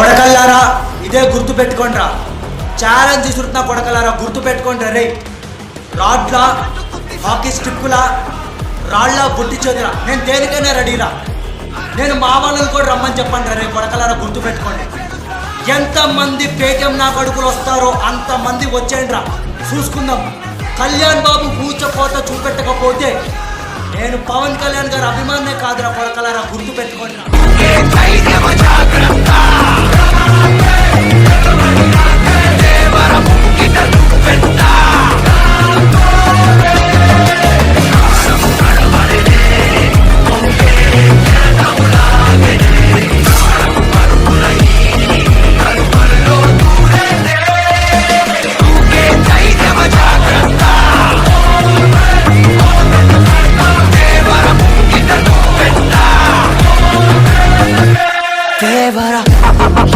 కొడకల్లారా ఇదే గుర్తు పెట్టుకోండిరా. ఛాలెంజ్ విసురుతున్నా కొడకల్లారా, గుర్తు పెట్టుకోండి రే. రాడ్లా, హాకీ స్టిక్కులా, రాళ్ళ బుట్టి చేతురా, నేను దేనికైనా రెడీరా. నేను మా వాళ్ళని కూడా రమ్మని చెప్పండి రే కొడకల్లారా, గుర్తు పెట్టుకోండి. ఎంతమంది పేటీఎం నా కొడుకులు వస్తారో అంతమంది వచ్చేయండి రా, చూసుకుందాం. కళ్యాణ్ బాబు పూచపోత చూపెట్టకపోతే నేను పవన్ కళ్యాణ్ గారు అభిమానే కాదురా కొడకల్లారా, గుర్తు పెట్టుకోండి రా. Devara